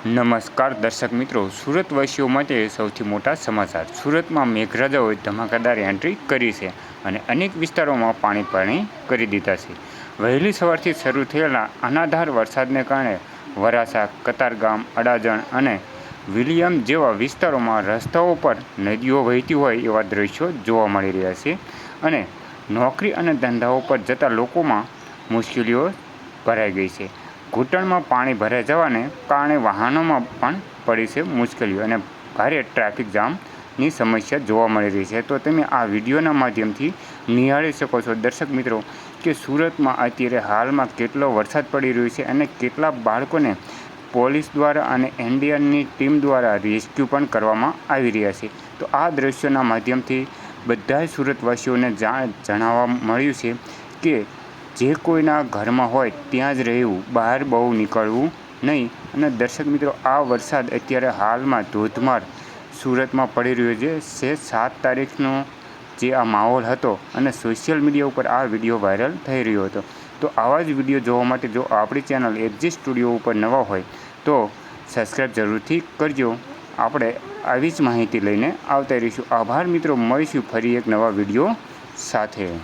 નમસ્કાર દર્શક મિત્રો, સુરતવાસીઓ માટે સૌથી મોટા સમાચાર। સુરતમાં મેઘરાજાઓએ ધમાકેદાર એન્ટ્રી કરી છે અને અનેક વિસ્તારોમાં પાણી કરી દીધા છે। વહેલી સવારથી શરૂ થયેલા અનરાધાર વરસાદને કારણે વરાછા, કતારગામ, અડાજણ અને વિલિયમ જેવા વિસ્તારોમાં રસ્તાઓ પર નદીઓ વહેતી હોય એવા દ્રશ્યો જોવા મળી રહ્યા છે અને નોકરી અને ધંધાઓ પર જતા લોકોમાં મુશ્કેલીઓ ભરાઈ ગઈ છે। ઘૂંટણમાં પાણી ભરાઈ જવાને કારણે વાહનોમાં પણ પડી છે મુશ્કેલીઓ અને ભારે ટ્રાફિક જામની સમસ્યા જોવા મળી રહી છે। તો તમે આ વિડીયોના માધ્યમથી નિહાળી શકો છો દર્શક મિત્રો કે સુરતમાં અત્યારે હાલમાં કેટલો વરસાદ પડી રહ્યો છે અને કેટલા બાળકોને પોલીસ દ્વારા અને એનડીઆરની ટીમ દ્વારા રેસ્ક્યુ પણ કરવામાં આવી રહ્યા છે। તો આ દ્રશ્યોના માધ્યમથી બધા સુરતવાસીઓને જણાવવા મળ્યું છે કે જે કોઈના ઘરમાં હોય ત્યાં જ રહેવું, બહાર બહુ નીકળવું નહીં। અને દર્શક મિત્રો, આ વરસાદ અત્યારે હાલમાં ધોધમાર સુરતમાં પડી રહ્યો છે। 7 તારીખનો જે આ માહોલ હતો અને સોશિયલ મીડિયા ઉપર આ વિડીયો વાયરલ થઈ રહ્યો હતો। તો આવા જ વિડીયો જોવા માટે જો આપણી ચેનલ એજી સ્ટુડિયો ઉપર નવા હોય તો સબસ્ક્રાઈબ જરૂરથી કરજો। આપણે આવી જ માહિતી લઈને આવતા રહીશું। આભાર મિત્રો, મળીશું ફરી એક નવા વિડીયો સાથે।